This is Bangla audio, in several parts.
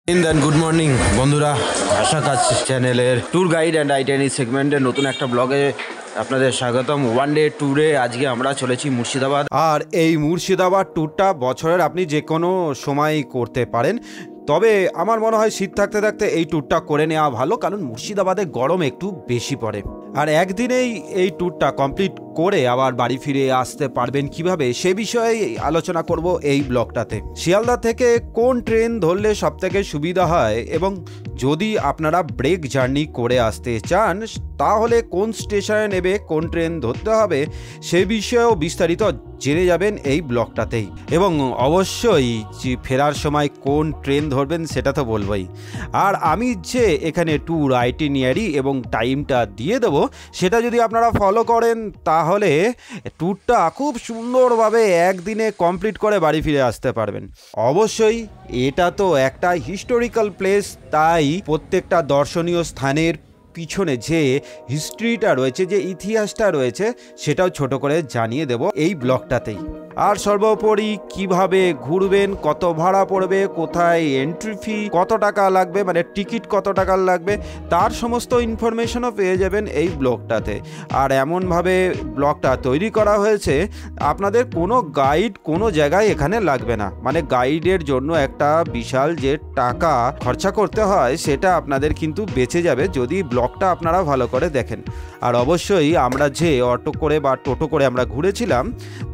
গুড মর্নিং বন্ধুরা, ভাষা কাজ চ্যানেলের ট্যুর গাইড অ্যান্ড আইটেনারি সেগমেন্টের নতুন একটা ব্লগে আপনাদের স্বাগতম। ওয়ান ডে ট্যুরে আজকে আমরা চলেছি মুর্শিদাবাদ। আর এই মুর্শিদাবাদ ট্যুরটা বছরের আপনি যে কোনো সময় করতে পারেন, তবে আমার মনে হয় শীত থাকতে থাকতে এই ট্যুরটা করে নেওয়া ভালো, কারণ মুর্শিদাবাদে গরম একটু বেশি পড়ে। আর একদিনেই এই ট্যুরটা কমপ্লিট করে আবার বাড়ি ফিরে আসতে পারবেন কিভাবে, সে বিষয়ে আলোচনা করব এই ব্লগটাতে। শিয়ালদা থেকে কোন ট্রেন ধরলে সবথেকে সুবিধা হয় এবং যদি আপনারা ব্রেক জার্নি করে আসতে চান তাহলে কোন স্টেশনে নেবে, কোন ট্রেন ধরতে হবে, সে বিষয়েও বিস্তারিত জেনে যাবেন এই ব্লগটাতেই। এবং অবশ্যই ফেরার সময় কোন ট্রেন ধরবেন সেটা তো বলবোই। আর আমি যে এখানে ট্যুর আইটিনারি এবং টাইমটা দিয়ে দেবো, সেটা যদি আপনারা ফলো করেন তাহলে ট্যুরটা খুব সুন্দরভাবে একদিনে কমপ্লিট করে বাড়ি ফিরে আসতে পারবেন। অবশ্যই এটা তো একটা হিস্টোরিক্যাল প্লেস, তাই প্রত্যেকটা দর্শনীয় স্থানের পিছনে যে হিস্ট্রিটা রয়েছে, যে ইতিহাসটা রয়েছে, সেটাও ছোট করে জানিয়ে দেব এই ব্লগটাতেই। আর সর্বোপরি কিভাবে ঘুরবেন, কত ভাড়া পড়বে, কোথায় এন্ট্রি ফি, কত টাকা লাগবে, মানে টিকিট কত টাকা লাগবে, তার সমস্ত ইনফরমেশনও পেয়ে যাবেন এই ব্লগটাতে। আর এমনভাবে ব্লগটা তৈরি করা হয়েছে আপনাদের কোনো গাইড কোনো জায়গায় এখানে লাগবে না। মানে গাইডের জন্য একটা বিশাল যে টাকা খরচা করতে হয় সেটা আপনাদের কিন্তু বেঁচে যাবে যদি ব্লগটা আপনারা ভালো করে দেখেন। আর অবশ্যই আমরা যে অটো করে বা টোটো করে আমরা ঘুরেছিলাম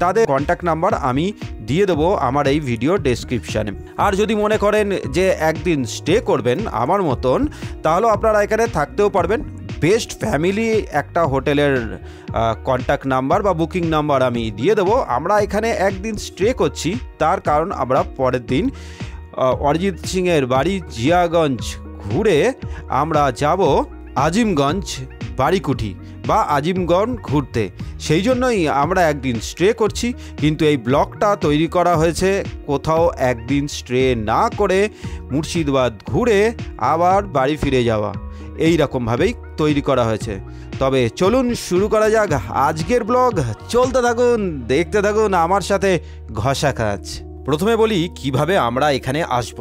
তাদের কন্ট্যাক্ট নাম্বার আমি দিয়ে দেবো আমার এই ভিডিও ডেসক্রিপশানে। আর যদি মনে করেন যে একদিন স্টে করবেন আমার মতন, তাহলে আপনারা এখানে থাকতেও পারবেন। বেস্ট ফ্যামিলি একটা হোটেলের কন্ট্যাক্ট নাম্বার বা বুকিং নাম্বার আমি দিয়ে দেবো। আমরা এখানে একদিন স্টে করছি, তার কারণ আমরা পরের দিন অরিজিৎ সিংয়ের বাড়ি জিয়াগঞ্জ ঘুরে আমরা যাব আজিমগঞ্জ বাড়িকুঠি বা আজিমগঞ্জ ঘুরতে। সেই জন্যই আমরা একদিন স্টে করছি, কিন্তু এই ব্লগটা তৈরি করা হয়েছে কোথাও একদিন স্টে না করে মুর্শিদাবাদ ঘুরে আবার বাড়ি ফিরে যাওয়া, এই রকমভাবেই তৈরি করা হয়েছে। তবে চলুন শুরু করা যাক আজকের ব্লগ। চলতে থাকুন, দেখতে থাকুন আমার সাথে ঘষা কাজ। প্রথমে বলি কিভাবে আমরা এখানে আসব।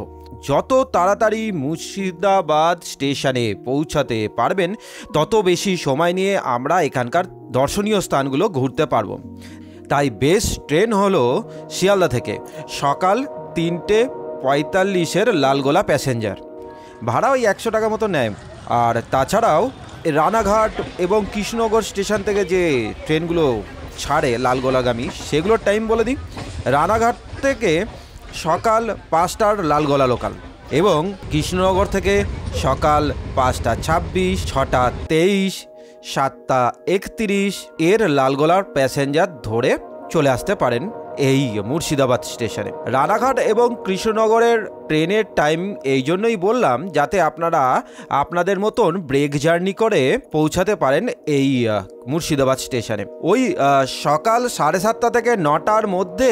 যত তাড়াতাড়ি মুর্শিদাবাদ স্টেশনে পৌঁছাতে পারবেন তত বেশি সময় নিয়ে আমরা এখানকার দর্শনীয় স্থানগুলো ঘুরতে পারবো। তাই বেস্ট ট্রেন হলো শিয়ালদা থেকে সকাল 3:45 লালগোলা প্যাসেঞ্জার, ভাড়া ওই 100 টাকা মতো নেয়। আর তাছাড়াও রানাঘাট এবং কৃষ্ণনগর স্টেশন থেকে যে ট্রেনগুলো ছাড়ে লালগোলাগামী, সেগুলোর টাইম বলে দিই। রানাঘাট থেকে সকাল 5টার লালগোলা লোকাল, এবং কৃষ্ণনগর থেকে সকাল 5:26, 6:23, 7:31 এর লালগোলার প্যাসেঞ্জার ধরে চলে আসতে পারেন এই মুর্শিদাবাদ স্টেশনে। রানাঘাট এবং কৃষ্ণনগরের ট্রেনের টাইম এই জন্যই বললাম যাতে আপনারা আপনাদের মতন ব্রেক জার্নি করে পৌঁছাতে পারেন এই মুর্শিদাবাদ স্টেশনে। ওই সকাল 7:30 থেকে 9টার মধ্যে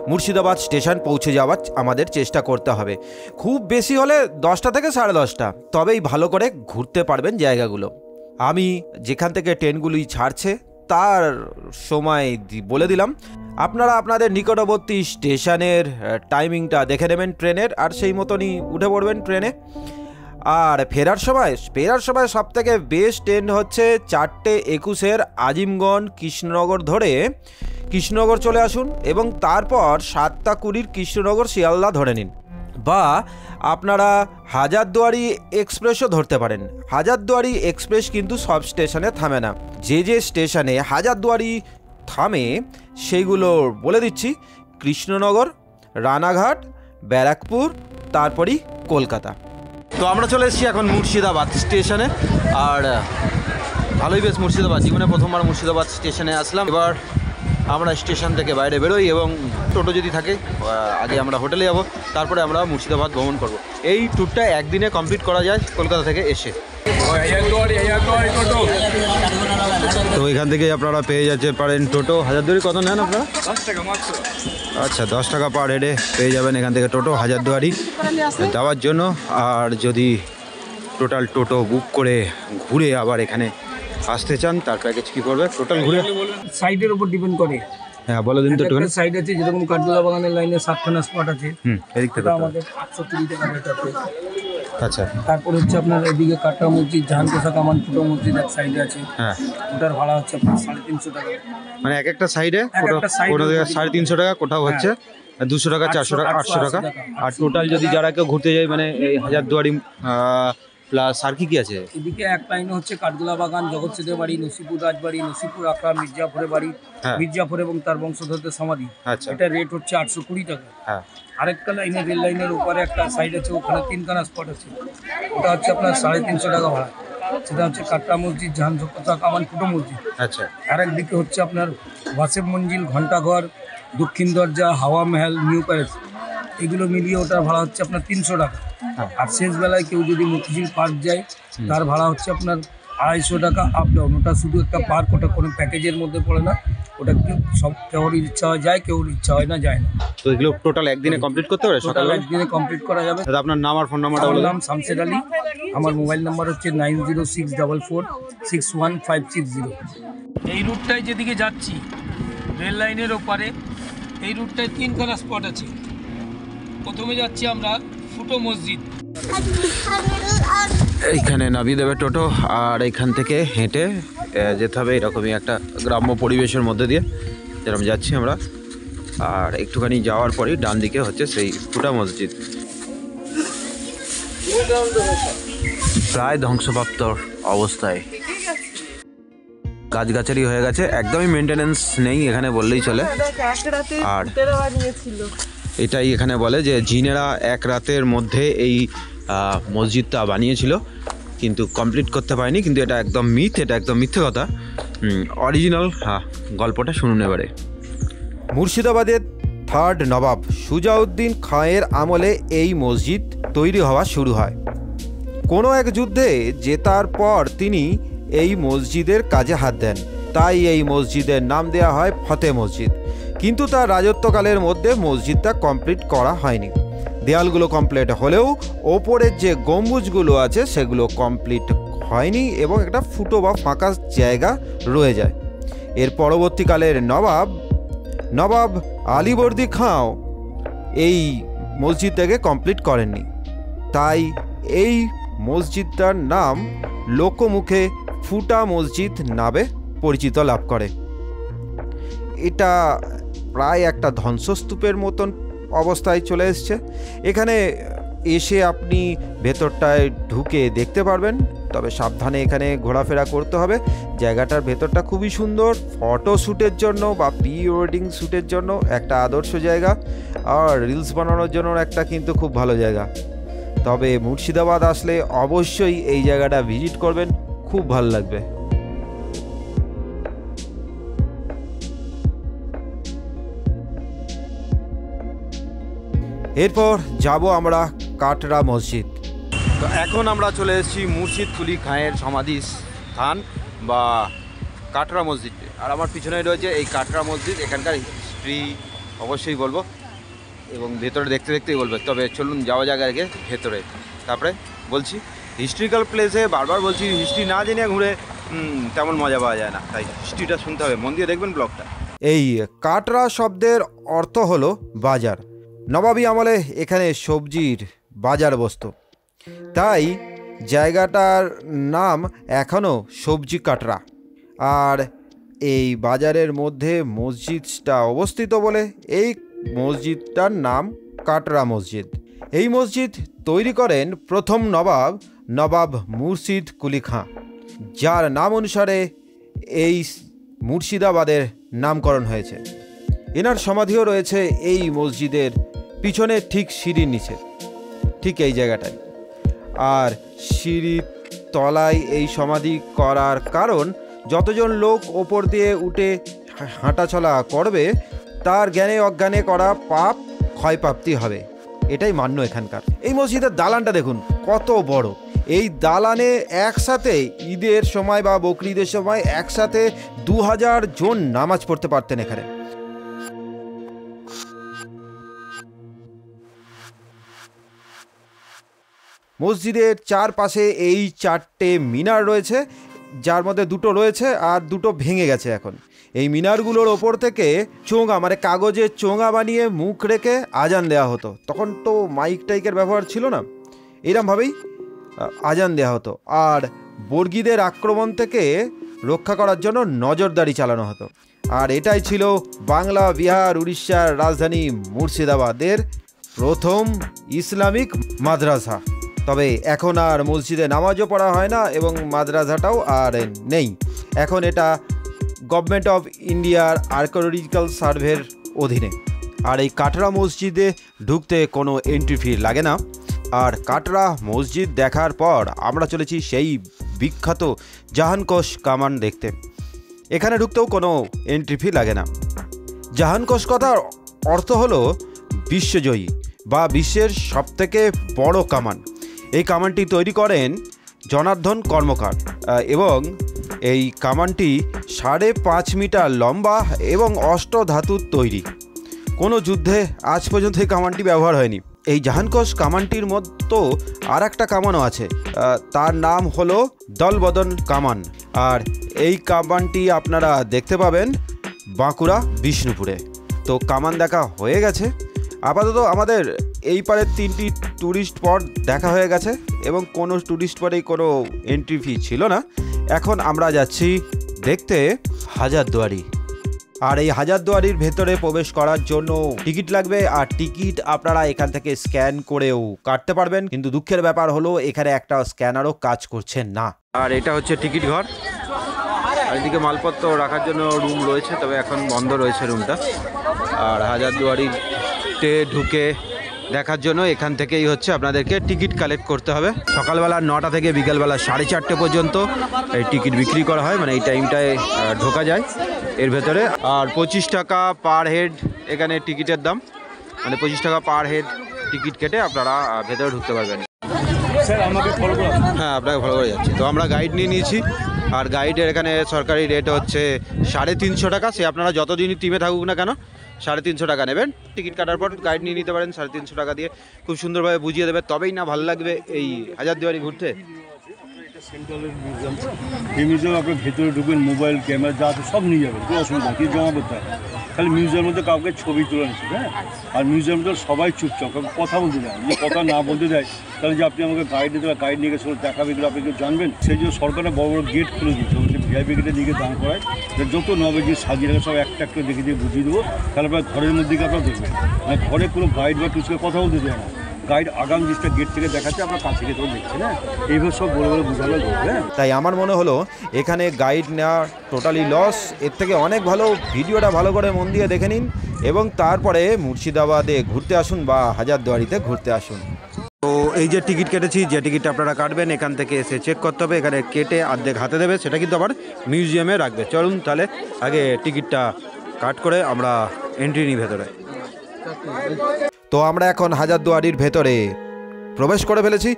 মুর্শিদাবাদ স্টেশন পৌঁছে যাওয়ার আমাদের চেষ্টা করতে হবে। খুব বেশি হলে 10টা থেকে 10:30, তবেই ভালো করে ঘুরতে পারবেন জায়গাগুলো। আমি যেখান থেকে ট্রেনগুলি ছাড়ছে তার সময় বলে দিলাম, আপনারা আপনাদের নিকটবর্তী স্টেশনের টাইমিংটা দেখে নেবেন ট্রেনের, আর সেই মতনই উঠে পড়বেন ট্রেনে। আর ফেরার সময় সবথেকে বেস্ট ট্রেন হচ্ছে 4:21 আজিমগঞ্জ কৃষ্ণনগর ধরে কৃষ্ণনগর চলে আসুন, এবং তারপর 7:20 কৃষ্ণনগর শিয়ালদা ধরে নিন। বা আপনারা হাজারদুয়ারি এক্সপ্রেসও ধরতে পারেন। হাজারদুয়ারি এক্সপ্রেস কিন্তু সব স্টেশনে থামে না। যে যে স্টেশনে হাজারদুয়ারি থামে সেইগুলো বলে দিচ্ছি: কৃষ্ণনগর, রানাঘাট, ব্যারাকপুর, তারপরই কলকাতা। তো আমরা চলে এসেছি এখন মুর্শিদাবাদ স্টেশনে। আর ভালোই বেশ মুর্শিদাবাদ, জীবনে প্রথমবার মুর্শিদাবাদ স্টেশনে আসলাম। এবার আমরা স্টেশন থেকে বাইরে বেরোই, এবং টোটো যদি থাকে আগে আমরা হোটেলে যাব, তারপরে আমরা মুর্শিদাবাদ ভ্রমণ করব। এই ট্যুরটা একদিনে কমপ্লিট করা যায় কলকাতা থেকে এসে। তো এখান থেকে আপনারা পেয়ে যেতে পারেন টোটো। হাজারদুয়ারি কত নেন আপনারা? 10 টাকা মাত্র। আচ্ছা, 10 টাকা পার হেডে পেয়ে যাবেন এখান থেকে টোটো হাজারদুয়ারি যাওয়ার জন্য। আর যদি টোটাল টোটো বুক করে ঘুরে আবার এখানে আসতে চান তার প্যাকেজ কী করবে? টোটাল ঘুরে সাইডের উপর ডিপেন্ড করে। হ্যাঁ বলে দিন তো একটুখানি। সাইড আছে যেরকম কাঠগোলা বাগানের লাইনে 7খানা স্পট আছে, এদিক থেকে আমাদের 820 টাকা রেট আছে। আচ্ছা। তারপর হচ্ছে আপনার এদিকে কাটরা মসজিদ, জাহান কোষা কামান ফুটো মসজিদ এক সাইডে আছে। হ্যাঁ, ওটার ভাড়া হচ্ছে আপনার 350 টাকা। মানে এক একটা সাইডে কোনো জায়গায় 350 টাকা, কোথাও হচ্ছে 200 টাকা, 400 টাকা, 800 টাকা। আর টোটাল যদি যারা কেউ ঘুরতে যায় মানে এই হাজারদুয়ারি প্লাস আর কি আছে এদিকে এক লাইনে হচ্ছে কাঠগোলা বাগান, জগৎ সিদ্ধের বাড়ি, নসিপুর রাজবাড়ি, নসিপুর আখড়া, মির্জাফরের বাড়ি, মির্জাফর এবং তার বংশধরদের সমাধি। আচ্ছা, এটা রেট হচ্ছে 820 টাকা। হ্যাঁ। আরেকটা লাইনে রেল লাইনের উপরে একটা সাইড আছে, ওখানে 3খানা স্পট আছে, ওটা হচ্ছে আপনার 350 টাকা ভাড়া। সেটা হচ্ছে কাটরা মসজিদ, জাহান কোষা কামান ফুটো মসজিদ। আচ্ছা। আর একদিকে হচ্ছে আপনার ওয়াসেফ মঞ্জিল, ঘন্টাঘর, দক্ষিণ দরজা, হাওয়া মহল, নিউ প্যালেস, এগুলো মিলিয়ে ওটার ভাড়া হচ্ছে আপনার 300 টাকা। আর শেষ বেলায় কেউ যদি মতিঝিল পার্ক যায় তার ভাড়া হচ্ছে আপনার 250 টাকা আপ ডাউন। ওটা শুধু একটা পার্ক, ওটা কোনো প্যাকেজের মধ্যে পড়ে না। ওটা সব কেউর ইচ্ছা হয় যায়, কেউর ইচ্ছা হয় না যায় না। তো এগুলো টোটাল একদিনে কমপ্লিট করতে পারে? টোটাল একদিনে কমপ্লিট করা যাবে। দাদা আপনার নাম আর ফোন নাম্বারটা বলুন। আমার নাম শামসের আলী, আমার মোবাইল নাম্বার হচ্ছে 9064461560। এই রুটটায় যেদিকে যাচ্ছি রেল লাইনের ওপারে, এই রুটটায় 3খানা স্পট আছে। প্রথমে যাচ্ছি আমরা ফুটো মসজিদ, এইখানে নামিয়ে দেবে টোটো, আর এইখান থেকে হেঁটে যেতে হবে এরকমই একটা গ্রাম্য পরিবেশের মধ্যে দিয়ে যেরকম যাচ্ছি আমরা। আর একটুখানি যাওয়ার পরেই ডান দিকে হচ্ছে সেই ফুটা মসজিদ, প্রায় ধ্বংসপ্রাপ্ত অবস্থায়, গাছগাছালি হয়ে গেছে, একদমই মেনটেনেন্স নেই এখানে বললেই চলে। আর এটাই এখানে বলে যে জিনেরা এক রাতের মধ্যে এই মসজিদটা বানিয়েছিল, কিন্তু কমপ্লিট করতে পারেনি। কিন্তু এটা একদম মিথ, এটা একদম মিথ্যে কথা। অরিজিনাল গল্পটা শুনুন এবারে। মুর্শিদাবাদের থার্ড নবাব সুজাউদ্দিন খাঁয়ের আমলে এই মসজিদ তৈরি হওয়া শুরু হয়। কোনো এক যুদ্ধে জেতার পর তিনি এই মসজিদের কাজে হাত দেন, তাই এই মসজিদের নাম দেওয়া হয় ফতেহ মসজিদ। কিন্তু তার রাজত্বকালের মধ্যে মসজিদটা কমপ্লিট করা হয়নি। দেয়ালগুলো কমপ্লিট হলেও ওপরের যে গম্বুজগুলো আছে সেগুলো কমপ্লিট হয়নি এবং একটা ফুটো বা ফাঁকা জায়গা রয়ে যায়। এর পরবর্তীকালের নবাব আলীবর্দী খাঁও এই মসজিদটাকে কমপ্লিট করেননি, তাই এই মসজিদটার নাম লোকমুখে ফুটা মসজিদ নামে পরিচিত লাভ করে। এটা প্রায় একটা ধ্বংসস্তূপের মতন অবস্থায় চলে এসছে। এখানে এসে আপনি ভেতরটায় ঢুকে দেখতে পারবেন, তবে সাবধানে এখানে ঘোরাফেরা করতে হবে। জায়গাটার ভেতরটা খুবই সুন্দর, ফটো শ্যুটের জন্য বা প্রি ওয়েডিং শ্যুটের জন্য একটা আদর্শ জায়গা, আর রিলস বানানোর জন্য একটা কিন্তু খুব ভালো জায়গা। তবে মুর্শিদাবাদ আসলে অবশ্যই এই জায়গাটা ভিজিট করবেন, খুব ভালো লাগবে। এরপর যাব আমরা কাটরা মসজিদ। তো এখন আমরা চলে এসেছি মুর্শিদ কুলি খাঁয়ের সমাধি স্থান বা কাটরা মসজিদে। আর আমার পিছনে রয়েছে এই কাটরা মসজিদ। এখানকার হিস্ট্রি অবশ্যই বলবো এবং ভেতরে দেখতে দেখতেই বলবে। তবে চলুন যাওয়া যাক আগে ভেতরে, তারপরে বলছি। হিস্ট্রিক্যাল প্লেসে বারবার বলছি, হিস্ট্রি না জেনে ঘুরে তেমন মজা পাওয়া যায় না, তাই হিস্ট্রিটা শুনতে হবে, মন দিয়ে দেখবেন ব্লগটা। এই কাটরা শব্দের অর্থ হলো বাজার। নবাবী আমলে এখানে সবজির বাজার বসতো, তাই জায়গাটার নাম এখনও সবজি কাটরা। আর এই বাজারের মধ্যে মসজিদটা অবস্থিত বলে এই মসজিদটার নাম কাটরা মসজিদ। এই মসজিদ তৈরি করেন প্রথম নবাব মুর্শিদ কুলি খাঁ, যার নাম অনুসারে এই মুর্শিদাবাদের নামকরণ হয়েছে। এনার সমাধিও রয়েছে এই মসজিদের পিছনে ঠিক সিঁড়ির নিচে, ঠিক এই জায়গাটায়। আর সিঁড়ির তলায় এই সমাধি করার কারণ, যতজন লোক ওপর দিয়ে উঠে হাঁটাচলা করবে তার জ্ঞানে অজ্ঞানে করা পাপ ক্ষয়প্রাপ্তি হবে, এটাই মান্য এখানকার। এই মসজিদের দালানটা দেখুন কত বড়। এই দালানে একসাথে ঈদের সময় বা বকরিদের সময় একসাথে 2000 জন নামাজ পড়তে পারতেন এখানে। মসজিদের চারপাশে এই 4টে মিনার রয়েছে, যার মধ্যে 2টো রয়েছে আর 2টো ভেঙে গেছে এখন। এই মিনারগুলোর ওপর থেকে চোঙা মানে কাগজের চোঙা বানিয়ে মুখ রেখে আজান দেওয়া হতো। তখন তো মাইক টাইকের ব্যবহার ছিল না, এরমভাবেই আজান দেওয়া হতো। আর বর্গীদের আক্রমণ থেকে রক্ষা করার জন্য নজরদারি চালানো হতো। আর এটাই ছিল বাংলা, বিহার, উড়িষ্যার রাজধানী মুর্শিদাবাদের প্রথম ইসলামিক মাদ্রাসা। তবে এখন আর মসজিদে নামাজও পড়া হয় না এবং মাদ্রাসাটাও আর নেই। এখন এটা গভর্নমেন্ট অফ ইন্ডিয়ার আর্কিওলজিক্যাল সার্ভের অধীনে। আর এই কাটরা মসজিদে ঢুকতে কোনো এন্ট্রি ফি লাগে না। আর কাটরা মসজিদ দেখার পর আমরা চলেছি সেই বিখ্যাত জাহানকোষ কামান দেখতে। এখানে ঢুকতেও কোনো এন্ট্রি ফি লাগে না। জাহানকোষ কথার অর্থ হলো বিশ্বজয়ী বা বিশ্বের সবথেকে বড় কামান। এই কামানটি তৈরি করেন জনার্দন কর্মকার এবং এই কামানটি 5.5 মিটার লম্বা এবং অষ্টধাতুর তৈরি। কোনো যুদ্ধে আজ পর্যন্ত এই কামানটি ব্যবহার হয়নি। এই জাহানকোষ কামানটির মতো আর একটা কামানও আছে, তার নাম হলো দলবদন কামান। আর এই কামানটি আপনারা দেখতে পাবেন বাঁকুড়া বিষ্ণুপুরে। তো কামান দেখা হয়ে গেছে। আপাতত আমাদের এই পারে 3টি ট্যুরিস্ট স্পট দেখা হয়ে গেছে এবং কোনো ট্যুরিস্ট স্পটেই কোনো এন্ট্রি ফি ছিল না। এখন আমরা যাচ্ছি দেখতে হাজারদুয়ারি। আর এই হাজারদুয়ারির ভেতরে প্রবেশ করার জন্য টিকিট লাগবে। আর টিকিট আপনারা এখান থেকে স্ক্যান করেও কাটতে পারবেন, কিন্তু দুঃখের ব্যাপার হলো এখানে একটা স্ক্যানারও কাজ করছে না। আর এটা হচ্ছে টিকিট ঘর। আর এদিকে মালপত্র রাখার জন্য রুম রয়েছে, তবে এখন বন্ধ রয়েছে রুমটা। আর হাজারদুয়ারিতে ঢুকে দেখার জন্য এখান থেকেই হচ্ছে আপনাদেরকে টিকিট কালেক্ট করতে হবে। সকালবেলা 9টা থেকে বিকেলবেলা 4:30 পর্যন্ত এই টিকিট বিক্রি করা হয়, মানে এই টাইমটায় ঢোকা যায় এর ভেতরে। আর 25 টাকা পার হেড এখানে টিকিটের দাম, মানে 25 টাকা পার হেড টিকিট কেটে আপনারা ভেতরে ঢুকতে পারবেন। হ্যাঁ, আপনাকে ফলো করে যাচ্ছি। তো আমরা গাইড নিয়ে নিয়েছি। আর গাইডের এখানে সরকারি রেট হচ্ছে 350 টাকা। সে আপনারা যতদিনই টিমে থাকুক না কেন 350 টাকা নেবেন। টিকিট কাটার পর গাইড নিয়ে নিতে পারেন 350 টাকা দিয়ে। খুব সুন্দরভাবে বুঝিয়ে দেবে, তবেই না ভালো লাগবে এই হাজারদুয়ারি ঘুরতে। সেন্ট্রালের মিউজিয়াম, এই মিউজিয়াম আপনার ভেতরে ঢুকবেন, মোবাইল ক্যামেরা যা আছে সব নিয়ে যাবেন, কোনো অসুবিধা নেই, কিছু জমা করতে হয়। খালি মিউজিয়ামের মধ্যে কাউকে ছবি তোলা নিচ্ছে। হ্যাঁ, আর মিউজিয়ামটা সবাই চুপচাপ, কাউকে কথা বলতে দেয়। যদি কথা না বলতে দেয় তাহলে যে আপনি আমাকে গাইড নিতে হবে, গাইড নিয়ে গেছে দেখাবে, এগুলো আপনি কেউ জানবেন। সেই জন্য সরকারের বড় বড় গেট খুলে দিচ্ছে, ভিআইপি গেটে দিকে দাঁড় করায়, যত নবে যে সাজিয়ে রাখে সব একটা একটা দেখে দিয়ে বুঝিয়ে দেবো। তাহলে আপনার ঘরের মধ্যে আপনারা দেখবেন, মানে ঘরে কোনো গাইড বা টুসকে কথা বলতে দেয় না। গাইড আগাম জিনিসটা গেট থেকে দেখাচ্ছে, আপনার কাছে গিয়ে তো দেখছে না, এইভাবে সব বড় বড় বোঝানো যাবে। তাই আমার মনে হলো এখানে গাইড নেওয়া টোটালি লস। এর থেকে অনেক ভালো ভিডিওটা ভালো করে মন দিয়ে দেখে নিন এবং তারপরে মুর্শিদাবাদে ঘুরতে আসুন বা হাজারদুয়ারিতে ঘুরতে আসুন। তো এই যে টিকিট কেটেছি, যে টিকিটটা আপনারা কাটবেন এখান থেকে এসে চেক করতে হবে। এখানে কেটে অর্ধেক হাতে দেবে, সেটা কিন্তু আবার মিউজিয়ামে রাখবে। চলুন তাহলে আগে টিকিটটা কাট করে আমরা এন্ট্রি নিই ভেতরে। তো আমরা এখন হাজারদুয়ারির ভেতরে প্রবেশ করে ফেলেছি।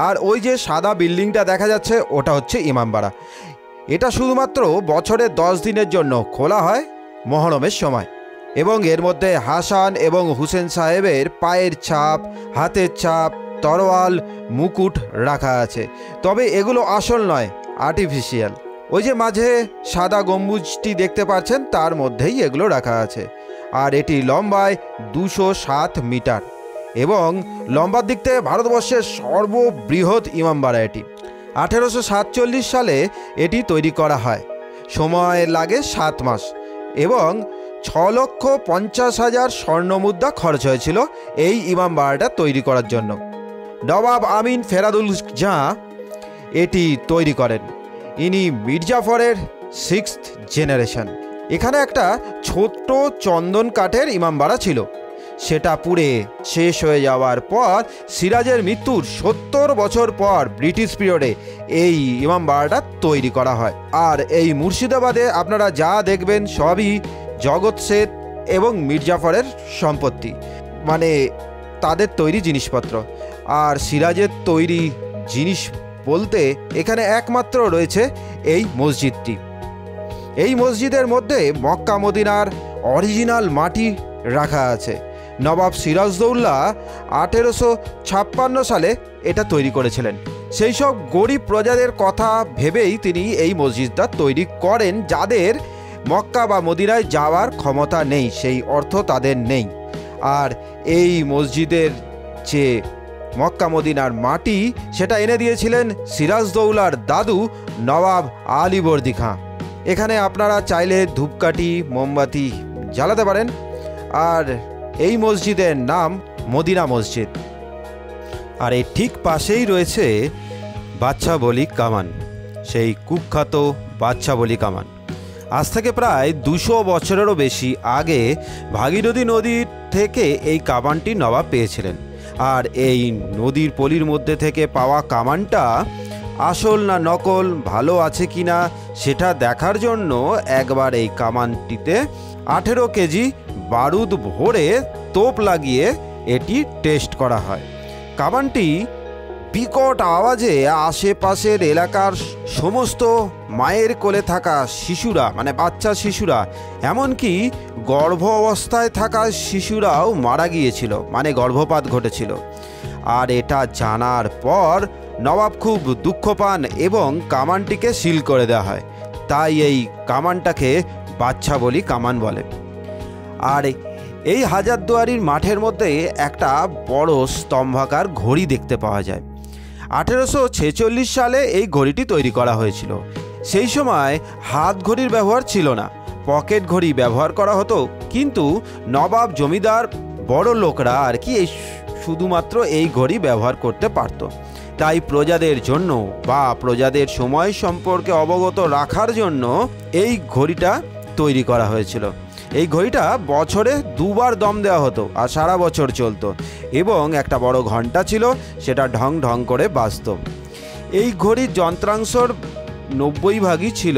আর ওই যে সাদা বিল্ডিংটা দেখা যাচ্ছে ওটা হচ্ছে ইমামবাড়া। এটা শুধুমাত্র বছরে 10 দিনের জন্য খোলা হয় মহরমের সময়, এবং এর মধ্যে হাসান এবং হুসেন সাহেবের পায়ের ছাপ, হাতের ছাপ, তরোয়াল, মুকুট রাখা আছে। তবে এগুলো আসল নয়, আর্টিফিশিয়াল। ওই যে মাঝে সাদা গম্বুজটি দেখতে পাচ্ছেন, তার মধ্যেই এগুলো রাখা আছে। আর এটি লম্বায় 207 মিটার এবং লম্বার দিক থেকে ভারতবর্ষের সর্ববৃহৎ ইমামবাড়া এটি। 1847 সালে এটি তৈরি করা হয়। সময় লাগে 7 মাস এবং 6,50,000 স্বর্ণমুদ্রা খরচ হয়েছিল এই ইমামবাড়াটা তৈরি করার জন্য। নবাব আমিন ফেরাদুল জাঁ এটি তৈরি করেন। ইনি মির্জাফরের 6th জেনারেশন। এখানে একটা ছোট্ট চন্দন কাঠের ইমামবাড়া ছিল, সেটা পুড়ে শেষ হয়ে যাওয়ার পর সিরাজের মৃত্যুর 70 বছর পর ব্রিটিশ পিরিয়ডে এই ইমামবাড়াটা তৈরি করা হয়। আর এই মুর্শিদাবাদে আপনারা যা দেখবেন সবই জগৎ শেঠ এবং মির্জাফরের সম্পত্তি, মানে তাদের তৈরি জিনিসপত্র। আর সিরাজের তৈরি জিনিস বলতে এখানে একমাত্র রয়েছে এই মসজিদটি। এই মসজিদের মধ্যে মক্কা মদিনার অরিজিনাল মাটি রাখা আছে। নবাব সিরাজদৌল্লা 1856 সালে এটা তৈরি করেছিলেন। সেই সব গরিব প্রজাদের কথা ভেবেই তিনি এই মসজিদটা তৈরি করেন, যাদের মক্কা বা মদিনায় যাওয়ার ক্ষমতা নেই, সেই অর্থ তাদের নেই। আর এই মসজিদের যে মক্কা মদিনার মাটি সেটা এনে দিয়েছিলেন সিরাজদৌলার দাদু নবাব আলীবর্দী খাঁ। এখানে আপনারা চাইলে ধূপকাঠি মোমবাতি জ্বালাতে পারেন। আর এই মসজিদের নাম মদিনা মসজিদ। আর এই ঠিক পাশেই রয়েছে বাদশাবলী কামান, সেই কুখ্যাত বাদশাবলী কামান। আজ থেকে প্রায় 200 বছরেরও বেশি আগে ভাগীরথী নদীর থেকে এই কামানটি নবাব পেয়েছিলেন। আর এই নদীর পলির মধ্যে থেকে পাওয়া কামানটা আসল না নকল, ভালো আছে কিনা সেটা দেখার জন্য একবার এই কামানটিতে 18 কেজি বারুদ ভরে তোপ লাগিয়ে এটি টেস্ট করা হয়। কামানটি বিকট আওয়াজে আশেপাশের এলাকার সমস্ত মায়ের কোলে থাকা শিশুরা, মানে বাচ্চা শিশুরা, এমনকি গর্ভ অবস্থায় থাকা শিশুরাও মারা গিয়েছিল, মানে গর্ভপাত ঘটেছিল। আর এটা জানার পর নবাব খুব দুঃখ পান এবং কামানটিকে সিল করে দেওয়া হয়। তাই এই কামানটাকে বাদশাবলী কামান বলে। আর এই হাজারদুয়ারির মাঠের মধ্যে একটা বড় স্তম্ভাকার ঘড়ি দেখতে পাওয়া যায়। 1846 সালে এই ঘড়িটি তৈরি করা হয়েছিল। সেই সময় হাত ঘড়ির ব্যবহার ছিল না, পকেট ঘড়ি ব্যবহার করা হতো। কিন্তু নবাব, জমিদার, বড় লোকরা আর কি শুধুমাত্র এই ঘড়ি ব্যবহার করতে পারত। তাই প্রজাদের জন্য বা প্রজাদের সময় সম্পর্কে অবগত রাখার জন্য এই ঘড়িটা তৈরি করা হয়েছিল। এই ঘড়িটা বছরে 2 বার দম দেওয়া হতো আর সারা বছর চলতো, এবং একটা বড় ঘন্টা ছিল, সেটা ঢং ঢং করে বাজত। এই ঘড়ির যন্ত্রাংশর 90 ভাগই ছিল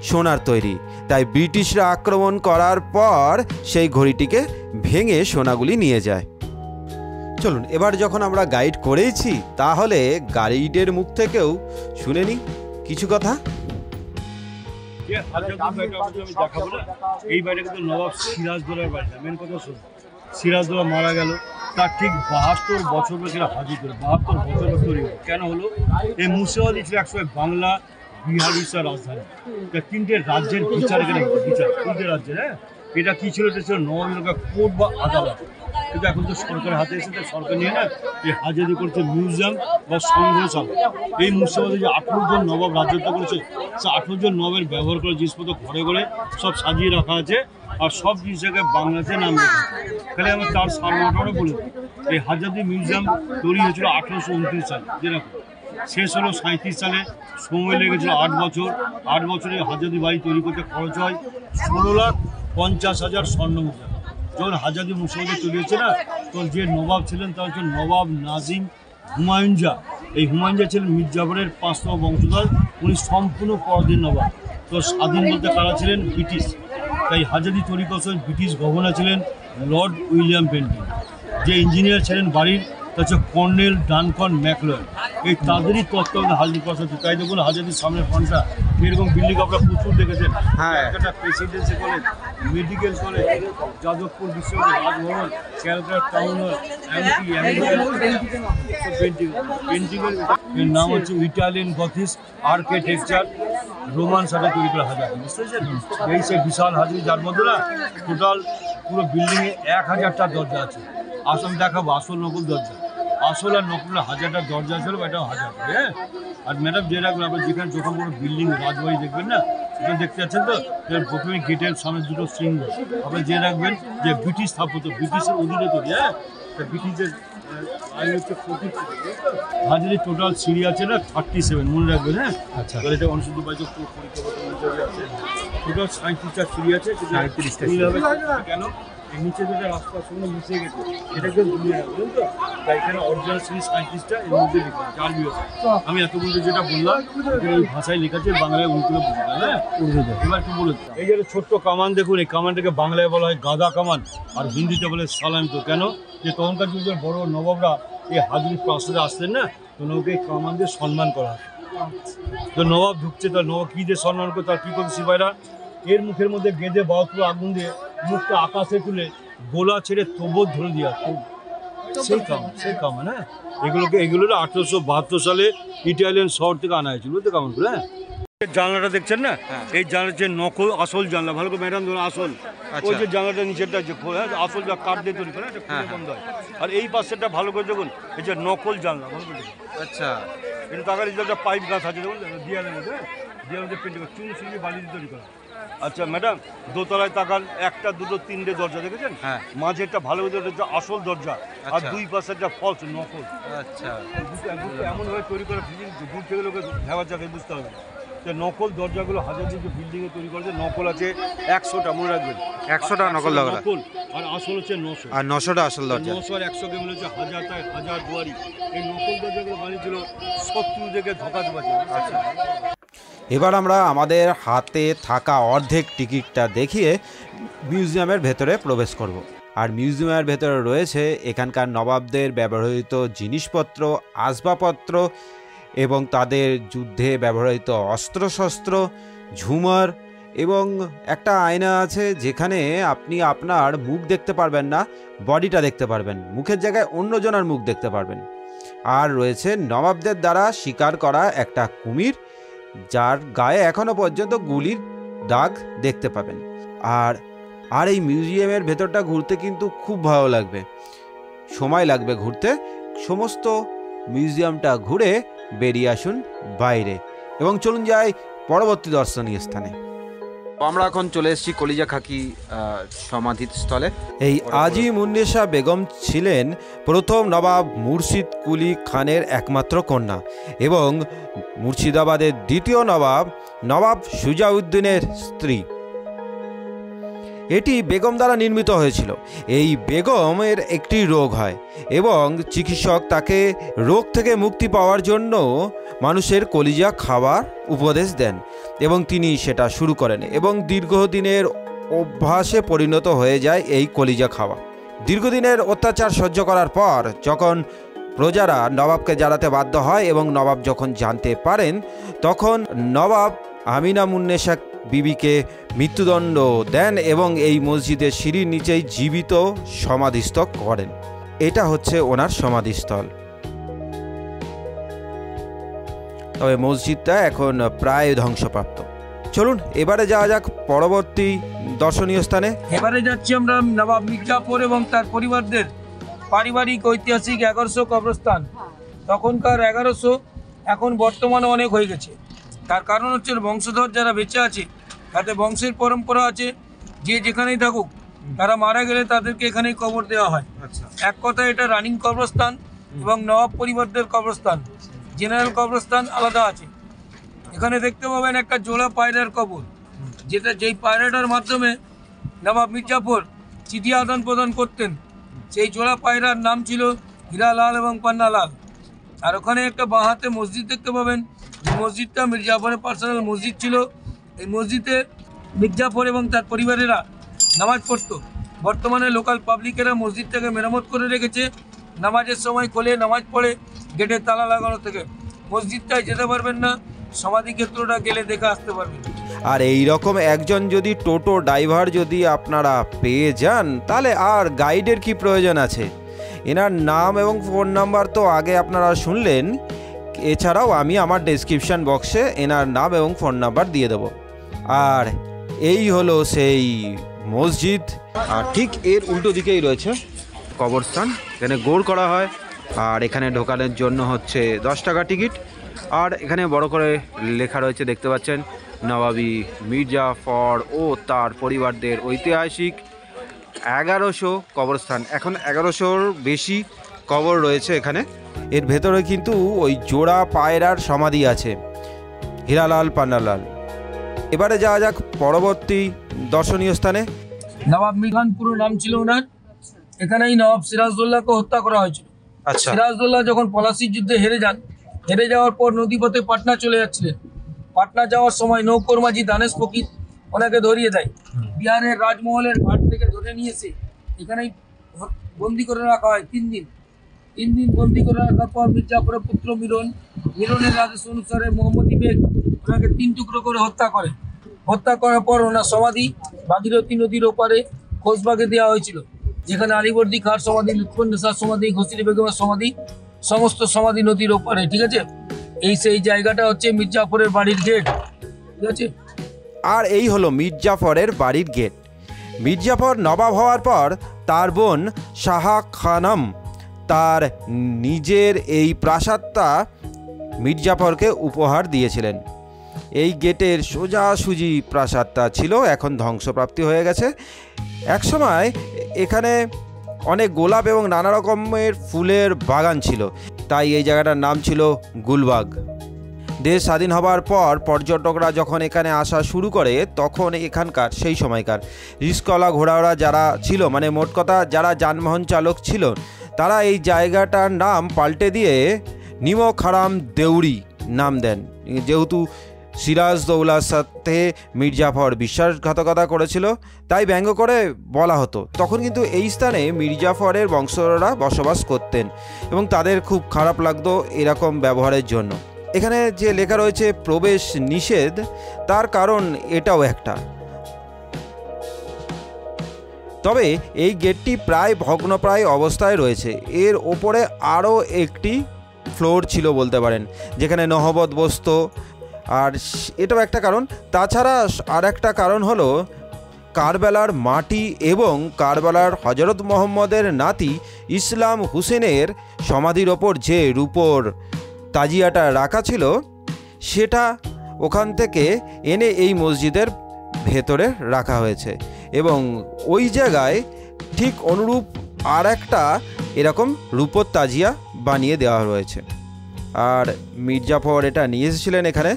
সোনার তৈরি। তাই ব্রিটিশরা আক্রমণ করার পর সেই ঘড়িটিকে ভেঙে সোনাগুলি নিয়ে যায়। চলুন এবার যখন আমরা গাইড করেইছি, তাহলে গাইডের মুখ থেকেও শুনে নিই কিছু কথা। এই বাড়িটা কিন্তু নবাব সিরাজদৌলার বাড়িটা। মেন কথা শোনো, সিরাজদৌলা মারা গেল, তার ঠিক 72 বছর বছর হাজির করে 72 বছর তৈরি হলো। কেন হলো? এই মুর্শিদাবাদী ছিল একসময় বাংলা, বিহার, উড়িষ্যার রাজধানী। 3টে রাজ্যের বিচার, এখানে বিচার 3টে রাজ্যের। হ্যাঁ, এটা কি ছিল? এটা ছিল নবাবের কোর্ট বা আদালত। কিন্তু এখন তো সরকারের হাতে এসেছে, সরকার নিয়ে না এই হাজারি করছে মিউজিয়াম বা সংগ্রহশালা। এই মুর্শিদাবাদে যে 18 জন নবাব রাজত্ব করেছে, সে 18 জন নবাবের ব্যবহার করা জিনিসপত্র ঘরে ঘরে সব সাজিয়ে রাখা আছে। আর সব জিনিস জায়গায় বাংলাতে নাম লেখা। তাহলে আমি তার সারমর্মটা বলে দিই। এই হাজারি মিউজিয়াম তৈরি হয়েছিল 1829 সালে, যেরকম শেষ হলো 37 সালে। সময় লেগেছিল 8 বছর। 8 বছরে হাজারি বাড়ি তৈরি করতে খরচ হয় 16,50,000 স্বর্ণমুদ্রা। যখন হাজারি মুর্শিদাবাদে তৈরি হচ্ছে না, তখন যে নবাব ছিলেন তা হচ্ছে নবাব নাজিম হুমায়ুন শাহ। এই হুমায়ুন শাহ ছিলেন মির্জাফরের 5তম বংশধর। উনি সম্পূর্ণ পরদিন নবাব। তো স্বাধীন বলতে কারা ছিলেন? ব্রিটিশ। তাই হাজারি তৈরি করছেন ব্রিটিশ গভর্নর ছিলেন লর্ড উইলিয়াম বেন্টিং। যে ইঞ্জিনিয়ার ছিলেন বাড়ির, তা হচ্ছে কর্নেল ডানকন ম্যাকলয়েড। এই তাদেরই তত্ত্বাবধানে হাজারি প্রসাদ। তাই দেখুন হাজারির সামনের ফ্রন্টটা এরকম বিল্ডিং আপনারা প্রচুর দেখেছেন। হ্যাঁ, একটা Presidency college, medical college, Jadavpur বিশ্ববিদ্যালয়, রাজভবন, ক্যালকাটা টাউন হল, পেন্টিংয়ের নাম হচ্ছে ইটালিয়ান গথিস আর্কিটেকচার, রোমান সাথে তৈরি করা হাজারি। বুঝতে পেরেছেন? এই সে বিশাল হাজারি, যার মধ্যে না টোটাল পুরো বিল্ডিংয়ে 1000টা দরজা আছে। আসল দেখাবো, আসল নকল দরজা। আসল আর নকল 1000টা দরজা ছিল, এটাও 1000। হ্যাঁ, আর ম্যাডাম যে রাখবেন, আপনার যেখানে যখন কোনো বিল্ডিং রাজবাড়ি দেখবেন না, সেখানে দেখতে পাচ্ছেন তো প্রথমে গেটের সামনে 2টো শৃঙ্গ। আপনি যে রাখবেন যে ব্রিটিশ স্থাপত্য, ব্রিটিশের অধীনে তৈরি। হ্যাঁ, ব্রিটিশের আইন হচ্ছে 40। হাজারি টোটাল সিঁড়ি আছে না 37, মনে রাখবেন। হ্যাঁ, আচ্ছা, এটা অনুষ্ঠিত বাইক পরীক্ষা আছে। টোটাল 37টা সিঁড়ি আছে। 37টা কেন? এই নিচে যেটা রাস্তার সঙ্গে মিশে গেছে, এটা কেউ ভুলে যাবে, বুঝলেন তো? তাই এখানে অরিজিনাল সিরিজ 37টা এর মধ্যে লেখা আছে। আর আমি এতগুলো যেটা বললাম, এই ভাষায় লেখা আছে, বাংলায় উল্টো বুঝে না। হ্যাঁ, এবার কি বলুন? এই যে ছোট্ট কামান দেখুন, এই কামানটাকে বাংলায় বলা হয় গাদা কামান, আর হিন্দিতে বলে সালামি। তো কেন? যে তখনকার যুগের বড় নবাবরা এই হাজারি প্রাসাদে আসতেন না, তো নবাবকে এই কামান দিয়ে সম্মান করা হয়। তো নবাব ঢুকছে, তার নবাব কী দিয়ে সম্মান করে, তার কী করছে সিপাহীরা? এর মুখের মধ্যে গেঁদে বাউপুর আগুন দিয়ে মুখটা আকাশে তুলে গোলা ছেড়ে তোবর ধরে দেওয়া। সেই কামান। হ্যাঁ, এগুলো 1872 সালে ইটালিয়ান শহর থেকে আনা হয়েছিল, বুঝতে কেমন করে? হ্যাঁ। জানলাটা দেখছেন না, হ্যাঁ। এই জানলা যে নকল আসল জানলা, ভালো করে ম্যাডাম ধরুন আসল, ওই যে জানলাটা নিচেরটা যে খোলা আসল যা কাঠ দিয়ে তৈরি করে এটা খুলে বন্ধ হয়। আর এই পাশেরটা ভালো করে দেখুন, এই যে নকল জানলা ভালো করে দেখুন। আচ্ছা, এটা টাকার একটা পাইপ গাছ আছে দেখুন দেয়ালের মধ্যে, দেয়ালের মধ্যে পেন্টিং চুন সুজি বালি দিয়ে তৈরি করা। আচ্ছা ম্যাডাম, দোতলায় তাকান, একটা দুটো তিনটে দরজা দেখেছেন, হ্যাঁ। মাঝেরটা ভালো করে হচ্ছে আসল দরজা, আর আচ্ছা। দুই পাশেরটা ফলস নকল। আচ্ছা, এমনভাবে তৈরি করা ফিজিং দূর থেকে লোকে ভাবার জায়গায় বুঝতে হবে যে নকল দরজাগুলো হাজার দিন যে বিল্ডিংয়ে তৈরি করেছে, নকল আছে 100টা, মনে রাখবেন 100টা নকল দরজা নকল, আর আসল হচ্ছে 900। আর 900টা আসল দরজা। 900 আর 100 কে মিলে হচ্ছে 1000, তাই 1000 দুয়ারি। এই নকল দরজাগুলো বানিয়েছিল শত্রু থেকে ধোকা দেওয়ার জন্য। আচ্ছা, এবার আমরা আমাদের হাতে থাকা অর্ধেক টিকিটটা দেখিয়ে মিউজিয়ামের ভেতরে প্রবেশ করব। আর মিউজিয়ামের ভেতরে রয়েছে এখানকার নবাবদের ব্যবহৃত জিনিসপত্র, আসবাবপত্র এবং তাদের যুদ্ধে ব্যবহৃত অস্ত্রশস্ত্র, ঝুমার এবং একটা আয়না আছে যেখানে আপনি আপনার মুখ দেখতে পারবেন না, বডিটা দেখতে পারবেন, মুখের জায়গায় অন্যজনের মুখ দেখতে পারবেন। আর রয়েছে নবাবদের দ্বারা শিকার করা একটা কুমির, যার গায়ে এখনো পর্যন্ত গুলির দাগ দেখতে পাবেন। আর এই মিউজিয়ামের ভেতরটা ঘুরতে কিন্তু খুব ভালো লাগবে, সময় লাগবে ঘুরতে। সমস্ত মিউজিয়ামটা ঘুরে বেরিয়ে আসুন বাইরে এবং চলুন যাই পরবর্তী দর্শনীয় স্থানে। আমরা এখন চলে এসেছি কলিজা খাকি সমাধিস্থলে। এই আজিমুন্নেসা বেগম ছিলেন প্রথম নবাব মুর্শিদ কুলি খানের একমাত্র কন্যা এবং মুর্শিদাবাদের দ্বিতীয় নবাব সুজাউদ্দিনের স্ত্রী। এটি বেগম দ্বারা নির্মিত হয়েছিল। এই বেগমের একটি রোগ হয় এবং চিকিৎসক তাকে রোগ থেকে মুক্তি পাওয়ার জন্য মানুষের কলিজা খাওয়ার উপদেশ দেন এবং তিনি সেটা শুরু করেন এবং দীর্ঘদিনের অভ্যাসে পরিণত হয়ে যায় এই কলিজা খাওয়া। দীর্ঘদিনের অত্যাচার সহ্য করার পর যখন প্রজারা নবাবকে জ্বালাতে বাধ্য হয় এবং নবাব যখন জানতে পারেন, তখন নবাব আমিনা মুন্নেসা বিবিকে মৃত্যুদণ্ড দেন এবং এই মসজিদের সিঁড়ির নিচেই জীবিত সমাধিস্থ করেন। এটা হচ্ছে ওনার সমাধিস্থল। তবে মসজিদটা এখন প্রায় ধ্বংসপ্রাপ্ত। চলুন এবারে যাওয়া যাক পরবর্তী দর্শনীয় স্থানে। এবারে যাচ্ছি আমরা নবাব মির্জাপুর এবং তার পরিবারদের পারিবারিক ঐতিহাসিক 1100 কবরস্থান। তখনকার 1100 এখন বর্তমানে অনেক হয়ে গেছে। তার কারণ হচ্ছে বংশধর যারা বেঁচে আছে, তাতে বংশের পরম্পরা আছে, যে যেখানেই থাকুক তারা মারা গেলে তাদেরকে এখানেই কবর দেওয়া হয়। এক কথা এটা রানিং কবরস্থান এবং নবাব পরিবারদের কবরস্থান। জেনারেল কবরস্থান আলাদা আছে। এখানে দেখতে পাবেন একটা জোড়া পায়রার কবর, যেই পায়রাটার মাধ্যমে নবাব মির্জাপুর চিঠি আদান প্রদান করতেন। সেই জোড়া পায়রার নাম ছিল হীরালাল এবং পান্নালাল। আর ওখানে একটা বাঁহাতে মসজিদ দেখতে পাবেন, যে মসজিদটা মির্জাপুরের পার্সোনাল মসজিদ ছিল। এই মসজিদে মির্জাপুর এবং তার পরিবারেরা নামাজ পড়তো। বর্তমানে লোকাল পাবলিকেরা মসজিদটাকে মেরামত করে রেখেছে। নামাজের সময় খোলে, নামাজ পড়ে, গেটে তালা লাগানো থেকে। মসজিদটায় যেতে পারবেন না, সমাধি ক্ষেত্রটা গেলে দেখে আসতে পারবেন। আর এই রকম একজন যদি টোটো ড্রাইভার যদি আপনারা পেয়ে যান, তাহলে আর গাইডের কি প্রয়োজন আছে। এনার নাম এবং ফোন নাম্বার তো আগে আপনারা শুনলেন, এছাড়াও আমি আমার ডেসক্রিপশন বক্সে এনার নাম এবং ফোন নাম্বার দিয়ে দেবো। আর এই হলো সেই মসজিদ, আর ঠিক এর উল্টো দিকেই রয়েছে কবরস্থান। এখানে গোর করা হয় আর এখানে ঢোকানোর জন্য হচ্ছে 10 টাকা টিকিট। আর এখানে বড় করে লেখা রয়েছে, দেখতে পাচ্ছেন, নবাবী মির্জাফর ও তার পরিবারদের ঐতিহাসিক 1100 কবরস্থান। এখন 1100-র বেশি কবর রয়েছে এখানে। এর ভেতরে কিন্তু ওই জোড়া পায়রার সমাধি আছে, হীরালাল পান্নালাল। এবারে যাওয়া যাক পরবর্তী দর্শনীয় স্থানে। নবাব মিরখান পুরো নাম ছিল ওনার। এখানেই নবাব সিরাজদৌল্লাকে হত্যা করা হয়েছিল। আচ্ছা, সিরাজদৌল্লা যখন পলাশির যুদ্ধে হেরে যাওয়ার পর নদীপথে পাটনা চলে যাচ্ছিলেন। পাটনা যাওয়ার সময় নৌকর মাঝি দানেশ ফকির ওনাকে ধরিয়ে দেয়। বিহারের রাজমহলের ঘাট থেকে ধরে নিয়ে এসে এখানেই বন্দি করে রাখা হয় 3 দিন। 3 দিন বন্দি করে রাখার পর মির্জাপুরের পুত্র মিরনের আদেশ অনুসারে মোহাম্মদী বেগ ওনাকে 3 টুকরো করে হত্যা করে। হত্যা করার পর ওনার সমাধি ভাগীরথী নদীর ওপারে খোশবাগে দেওয়া হয়েছিল, যেখানে আলিবর্দী খাঁর সমাধি, লুৎফুন্নেসার সমাধি, ঘসিরি বেগমের সমাধি, সমস্ত সমাধি নদীর ওপারে। ঠিক আছে, সেই জায়গাটা হচ্ছে মির্জাপুরের বাড়ির গেট। ঠিক আছে। আর এই হলো মির্জাফরের বাড়ির গেট। মির্জাফর নবাব হওয়ার পর তার বোন শাহ খানম তার নিজের এই প্রাসাদটা মির্জাফরকে উপহার দিয়েছিলেন। এই গেটের সোজাসুজি প্রাসাদটা ছিল, এখন ধ্বংসপ্রাপ্তি হয়ে গেছে। একসময় এখানে অনেক গোলাপ এবং নানা রকমের ফুলের বাগান ছিল, তাই এই জায়গাটার নাম ছিল গুলবাগ। দেশ স্বাধীন হবার পর পর্যটকরা যখন এখানে আসা শুরু করে তখন এখানকার সেই সময়কার রিস্কওয়ালা ঘোড়াওয়ালা যারা ছিল, মানে মোট কথা যারা যানবাহন চালক ছিল, তারা এই জায়গাটার নাম পাল্টে দিয়ে নিমখারাম দেউরি নাম দেন। যেহেতু সিরাজদৌলার সাথে মির্জাফর বিশ্বাসঘাতকতা করেছিল তাই ব্যঙ্গ করে বলা হতো। তখন কিন্তু এই স্থানে মির্জাফরের বংশধররা বসবাস করতেন এবং তাদের খুব খারাপ লাগতো এরকম ব্যবহারের জন্য। এখানে যে লেখা রয়েছে প্রবেশ নিষেধ, তার কারণ এটাও একটা। তবে এই গেটটি প্রায় ভগ্নপ্রায় অবস্থায় রয়েছে। এর ওপরে আরও একটি ফ্লোর ছিল বলতে পারেন, যেখানে নহবত বসত, আর এটাও একটা কারণ। তাছাড়া আর একটা কারণ হলো কারবালার মাটি এবং কারবালার হজরত মোহাম্মদের নাতি ইসলাম হুসেনের সমাধির ওপর যে রূপোর তাজিয়াটা রাখা ছিল সেটা ওখান থেকে এনে এই মসজিদের ভেতরে রাখা হয়েছে এবং ওই জায়গায় ঠিক অনুরূপ আর একটা এরকম রূপোর তাজিয়া বানিয়ে দেওয়া রয়েছে। আর মির্জাফর এটা নিয়ে এসেছিলেন এখানে,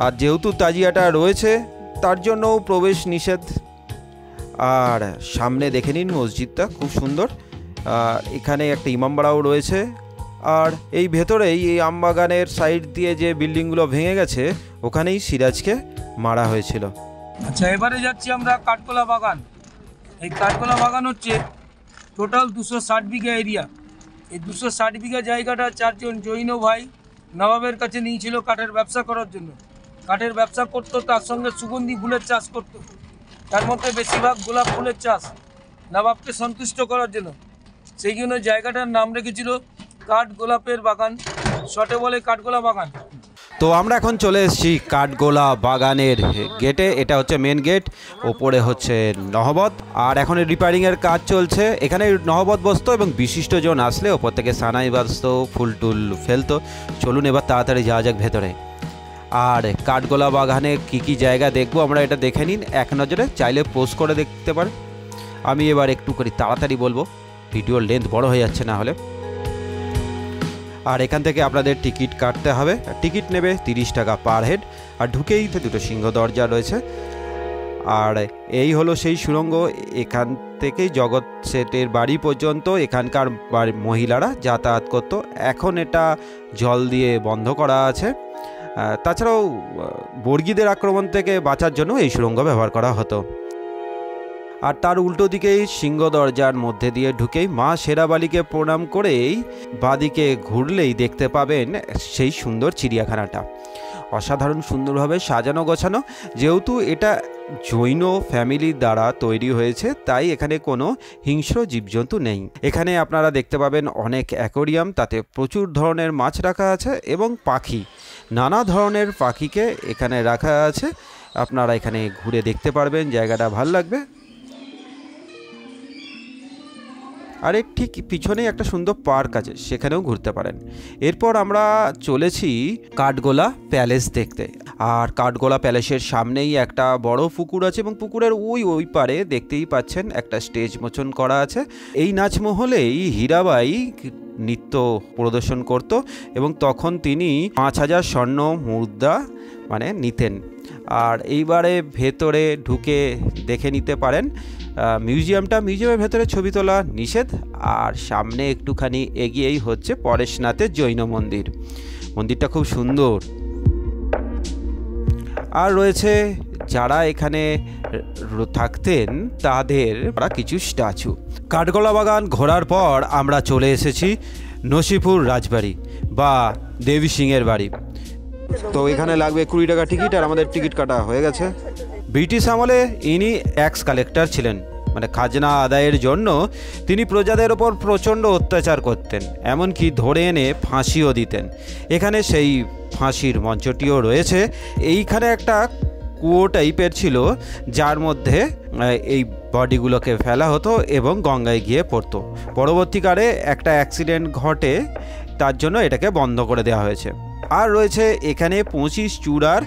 আর যেহেতু তাজিয়াটা রয়েছে তার জন্যও প্রবেশ নিষেধ। আর সামনে দেখে নিন মসজিদটা খুব সুন্দর, এখানে একটা ইমামবাড়াও রয়েছে। আর এই ভেতরেই এই আমবাগানের সাইড দিয়ে যে বিল্ডিংগুলো ভেঙে গেছে ওখানেই সিরাজকে মারা হয়েছিল। আচ্ছা, এবারে যাচ্ছি আমরা কাঠগোলা বাগান। এই কাঠগোলা বাগান হচ্ছে টোটাল 260 বিঘা এরিয়া। এই 260 বিঘা জায়গাটা 4 জন জৈন ভাই নবাবের কাছে নিয়েছিল কাঠের ব্যবসা করার জন্য। কাঠের ব্যবসা করতো, তার সঙ্গে সুগন্ধি ফুলের চাষ করতো, তার মধ্যে বেশিরভাগ গোলাপ ফুলের চাষ, নবাবকে সন্তুষ্ট করার জন্য। সেই জন্য জায়গাটার নাম রেখেছিল কাঠগোলাপের বাগান, শর্টে বলে কাঠগোলা বাগান। তো আমরা এখন চলে এসেছি কাঠগোলা বাগানের গেটে। এটা হচ্ছে মেন গেট, ওপরে হচ্ছে নহবত, আর এখন রিপেয়ারিংয়ের কাজ চলছে। এখানে নহবত বসতো এবং বিশিষ্টজন আসলে ওপর থেকে সানাই বাজতো, ফুল টুল ফেলতো। চলুন এবার তাড়াতাড়ি যাওয়া যাক ভেতরে। আর কাঠগোলা বাগানে কী কী জায়গা দেখবো আমরা এটা দেখে নিন এক নজরে, চাইলে পোস্ট করে দেখতে পারেন। আমি এবার একটু করে তাড়াতাড়ি বলবো, ভিডিওর লেন্থ বড় হয়ে যাচ্ছে না হলে। আর এখান থেকে আপনাদের টিকিট কাটতে হবে, টিকিট নেবে 30 টাকা পার হেড। আর ঢুকেই তো দুটো সিংহ দরজা রয়েছে। আর এই হলো সেই সুড়ঙ্গ, এখান থেকেই জগৎ শেঠের বাড়ি পর্যন্ত এখানকার মহিলারা যাতায়াত করত। এখন এটা জল দিয়ে বন্ধ করা আছে। তাছাড়াও বর্গীদের আক্রমণ থেকে বাঁচার জন্য এই সুড়ঙ্গ ব্যবহার করা হতো। আর তার উল্টো দিকেই সিংহ দরজার মধ্যে দিয়ে ঢুকেই মা শেরাবালিকে প্রণাম করেই বাদিকে ঘুরলেই দেখতে পাবেন সেই সুন্দর চিড়িয়াখানাটা। অসাধারণ সুন্দরভাবে সাজানো গোছানো। যেহেতু এটা জৈন ফ্যামিলির দ্বারা তৈরি হয়েছে তাই এখানে কোনো হিংস্র জীবজন্তু নেই। এখানে আপনারা দেখতে পাবেন অনেক অ্যাকোরিয়াম, তাতে প্রচুর ধরনের মাছ রাখা আছে এবং পাখি, নানা ধরনের পাখিকে এখানে রাখা আছে। আপনারা এখানে ঘুরে দেখতে পারবেন, জায়গাটা ভালো লাগবে। আর এর ঠিক পিছনেই একটা সুন্দর পার্ক আছে, সেখানেও ঘুরতে পারেন। এরপর আমরা চলেছি কাঠগোলা প্যালেস দেখতে। আর কাঠগোলা প্যালেসের সামনেই একটা বড় পুকুর আছে এবং পুকুরের ওই পারে দেখতেই পাচ্ছেন একটা স্টেজ মোচন করা আছে। এই নাচমহলেই হীরাবাই নৃত্য প্রদর্শন করত এবং তখন তিনি 5000 স্বর্ণ মুদ্রা নিতেন। আর এইবারে ভেতরে ঢুকে দেখে নিতে পারেন মিউজিয়ামের ভেতরে ছবি তোলা নিষেধ। আর সামনে একটুখানি এগিয়েই হচ্ছে পরেশনাথের জৈন মন্দির। মন্দিরটা খুব সুন্দর। আর রয়েছে যারা এখানে থাকতেন তাদের কিছু স্ট্যাচু। কাঠগোলা বাগান ঘোরার পর আমরা চলে এসেছি নসিপুর রাজবাড়ি বা দেবী সিংয়ের বাড়ি। তো এখানে লাগবে 20 টাকা টিকিট, আর আমাদের টিকিট কাটা হয়ে গেছে। ব্রিটিশ আমলে ইনি ট্যাক্স কালেক্টর ছিলেন, খাজনা আদায়ের জন্য তিনি প্রজাদের ওপর প্রচণ্ড অত্যাচার করতেন, এমনকি ধরে এনে ফাঁসিও দিতেন। এখানে সেই ফাঁসির মঞ্চটিও রয়েছে। এইখানে একটা কুয়ো টাইপের ছিল, যার মধ্যে এই বডিগুলোকে ফেলা হতো এবং গঙ্গায় গিয়ে পড়তো। পরবর্তীকালে একটা অ্যাক্সিডেন্ট ঘটে, তার জন্য এটাকে বন্ধ করে দেওয়া হয়েছে। আর রয়েছে এখানে 25 চূড়ার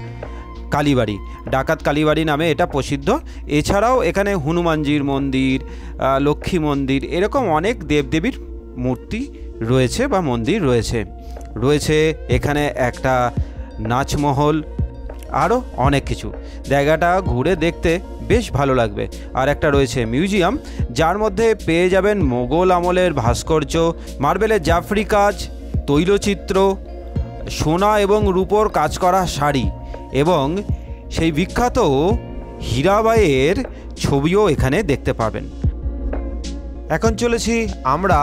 কালীবাড়ি, ডাকাত কালীবাড়ি নামে এটা প্রসিদ্ধ। এছাড়াও এখানে হনুমানজির মন্দির, লক্ষ্মী মন্দির, এরকম অনেক দেবদেবীর মূর্তি রয়েছে বা মন্দির রয়েছে। রয়েছে এখানে একটা নাচমহল, আরও অনেক কিছু। জায়গাটা ঘুরে দেখতে বেশ ভালো লাগবে। আর একটা রয়েছে মিউজিয়াম, যার মধ্যে পেয়ে যাবেন মোগল আমলের ভাস্কর্য, মার্বেলের জাফরি কাজ, তৈলচিত্র, সোনা এবং রূপোর কাজ করা শাড়ি এবং সেই বিখ্যাত হীরাবাইয়ের ছবিও এখানে দেখতে পাবেন। এখন চলেছি আমরা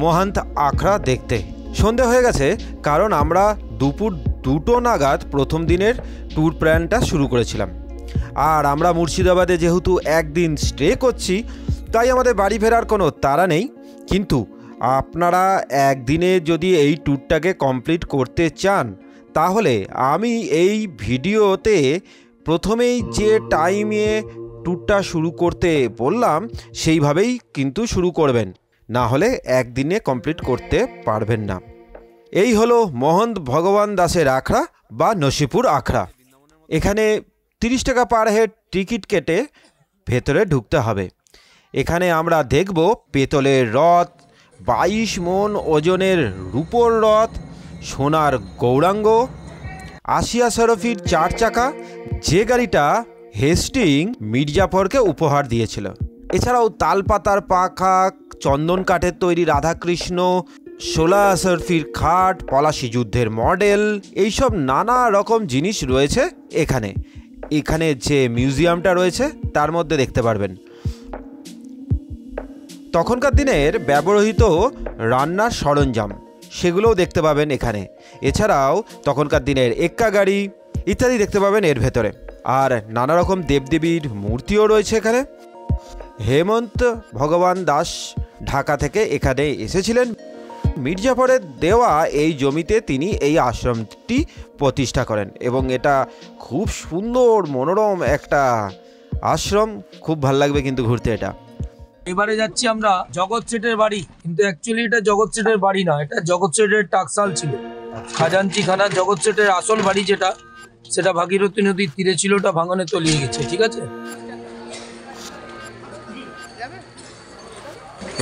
মহন্ত আখড়া দেখতে। সন্ধে হয়ে গেছে, কারণ আমরা দুপুর 2টো নাগাদ প্রথম দিনের ট্যুর প্ল্যানটা শুরু করেছিলাম। আর আমরা মুর্শিদাবাদে যেহেতু একদিন স্টে করছি, তাই আমাদের বাড়ি ফেরার কোনো তাড়া নেই। কিন্তু আপনারা একদিনে যদি এই ট্যুরটাকে কমপ্লিট করতে চান, তাহলে আমি এই ভিডিওতে প্রথমেই যে টাইমে ট্যুরটা শুরু করতে বললাম সেইভাবেই কিন্তু শুরু করবেন, না হলে একদিনে কমপ্লিট করতে পারবেন না। এই হলো মহন্ত ভগবান দাসের আখড়া বা নসিপুর আখড়া। এখানে 30 টাকা পার হেড টিকিট কেটে ভেতরে ঢুকতে হবে। এখানে আমরা দেখব পেতলের রথ, 22 মণ ওজনের রূপোর রথ, সোনার গৌরাঙ্গ, আসিয়া শরফির 4 চাকা, যে গাড়িটা হেস্টিং মির্জাফরকে উপহার দিয়েছিল। এছাড়াও তালপাতার পাখা, চন্দন কাঠের তৈরি রাধাকৃষ্ণ, 16 শরফির খাট, পলাশি যুদ্ধের মডেল, এইসব নানা রকম জিনিস রয়েছে এখানে। এখানে যে মিউজিয়ামটা রয়েছে তার মধ্যে দেখতে পারবেন তখনকার দিনের ব্যবহৃত রান্নার সরঞ্জাম, সেগুলোও দেখতে পাবেন এখানে। এছাড়াও তখনকার দিনের এক্কা গাড়ি ইত্যাদি দেখতে পাবেন এর ভেতরে। আর নানা রকম দেবদেবীর মূর্তিও রয়েছে এখানে। হেমন্ত ভগবান দাস ঢাকা থেকে এখানে এসেছিলেন। মির্জাফরের দেওয়া এই জমিতে তিনি এই আশ্রমটি প্রতিষ্ঠা করেন এবং এটা খুব সুন্দর মনোরম একটা আশ্রম। খুব ভাল লাগবে কিন্তু ঘুরতে এটা। এবারে যাচ্ছি আমরা জগৎ শেঠের বাড়ি, কিন্তু অ্যাকচুয়ালি এটা জগৎ শেঠের বাড়ি না, এটা জগৎ শেঠের টাকসাল ছিল। খাজাঞ্চি খানা জগৎ শেঠের আসল বাড়ি যেটা, সেটা ভাগীরথী নদীর তীরে ছিল, ওটা ভাঙনে তলিয়ে গেছে। ঠিক আছে,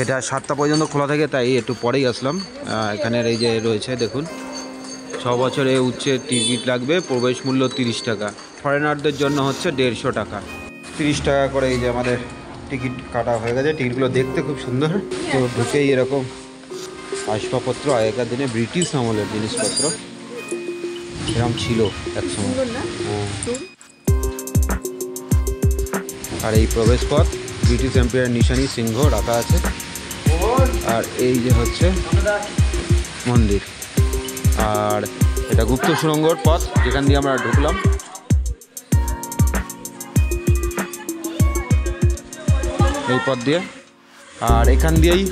এটা 7টা পর্যন্ত খোলা থাকে, তাই একটু পরেই আসলাম। এখানের এই যে রয়েছে দেখুন, 6 বছরে উচ্চে টিকিট লাগবে, প্রবেশ মূল্য 30 টাকা, ফরেনারদের জন্য হচ্ছে 150 টাকা। 30 টাকা করে এই যে আমাদের টিকিট কাটা হয়ে গেছে। টিকিটগুলো দেখতে খুব সুন্দর, তো ঢুকেই এরকম আসবাবপত্র, আগেকার দিনে ব্রিটিশ আমলের জিনিসপত্র এরকম ছিল একসময়। আর এই প্রবেশ পথ ব্রিটিশ এম্পায়ার নিশানি সিংহ রাখা আছে। আর এই যে হচ্ছে মন্দির, আর এটা গুপ্ত সুড়ঙ্গর পথ যেখান দিয়ে আমরা ঢুকলাম। এই পথ দিয়ে, আর এখান দিয়েই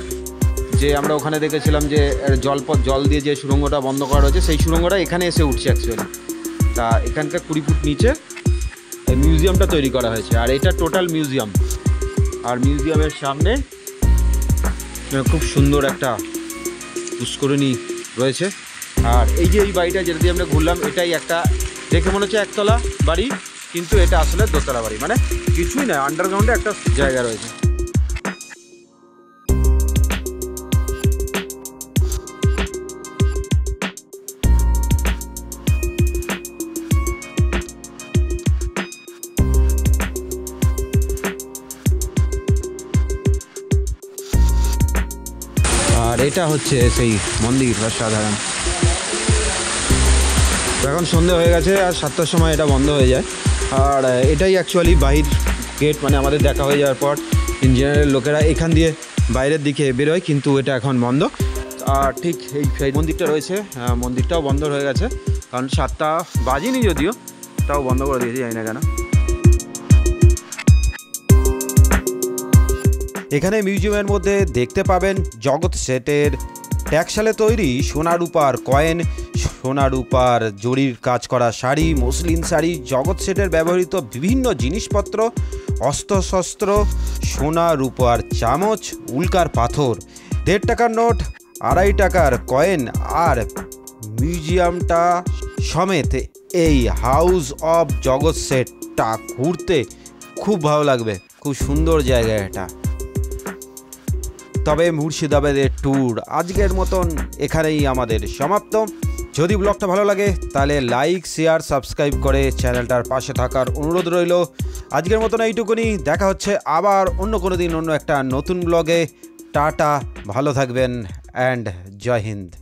যে আমরা ওখানে দেখেছিলাম যে জলপথ, জল দিয়ে যে সুড়ঙ্গটা বন্ধ করা হয়েছে, সেই সুড়ঙ্গটা এখানে এসে উঠছে অ্যাকচুয়ালি। তা এখানকার 20 ফুট নিচে এই মিউজিয়ামটা তৈরি করা হয়েছে। আর এটা টোটাল মিউজিয়াম। আর মিউজিয়ামের সামনে খুব সুন্দর একটা পুষ্করিণী রয়েছে। আর এই যে এই বাড়িটা যেটা দিয়ে আমরা ঘুরলাম, এটাই একটা দেখে মনে হচ্ছে একতলা বাড়ি, কিন্তু এটা আসলে দোতলা বাড়ি, মানে কিছুই না, আন্ডারগ্রাউন্ডে একটা জায়গা রয়েছে। আর এটা হচ্ছে সেই মন্দির সাধারণ। এখন সন্ধে হয়ে গেছে আর 7টার সময় এটা বন্ধ হয়ে যায়। আর এটাই অ্যাকচুয়ালি বাহির গেট, মানে আমাদের দেখা হয়ে যাওয়ার পর ইঞ্জিনিয়ারের লোকেরা এখান দিয়ে বাইরের দিকে বেরোয়, কিন্তু এটা এখন বন্ধ। আর ঠিক এই মন্দিরটা রয়েছে, মন্দিরটাও বন্ধ হয়ে গেছে, কারণ 7টা বাজেনি যদিও, তাও বন্ধ করে দিয়েছে, জানি না কেন। এখানে মিউজিয়ামের মধ্যে দেখতে পাবেন জগৎ শেঠের ট্যাক্সালে তৈরি সোনা রূপার কয়েন, সোনা রূপার জরির কাজ করা শাড়ি, মসলিন শাড়ি, জগৎ সেটের ব্যবহৃত বিভিন্ন জিনিসপত্র, অস্ত্রশস্ত্র, সোনা রূপার চামচ, উল্কার পাথর, 1.5 টাকার নোট, 2.5 টাকার কয়েন আর মিউজিয়ামটা সমেত এই হাউস অফ জগৎ সেটটা ঘুরতে খুব ভালো লাগবে। খুব সুন্দর জায়গা এটা। তবে মুর্শিদাবাদের ট্যুর আজকের মতন এখানেই আমাদের সমাপ্ত। যদি ব্লগটা ভালো লাগে তাহলে লাইক, শেয়ার, সাবস্ক্রাইব করে চ্যানেলটার পাশে থাকার অনুরোধ রইল। আজকের মতন এইটুকুনি। দেখা হচ্ছে আবার অন্য কোনো দিন অন্য একটা নতুন ব্লগে। টাটা, ভালো থাকবেন অ্যান্ড জয় হিন্দ।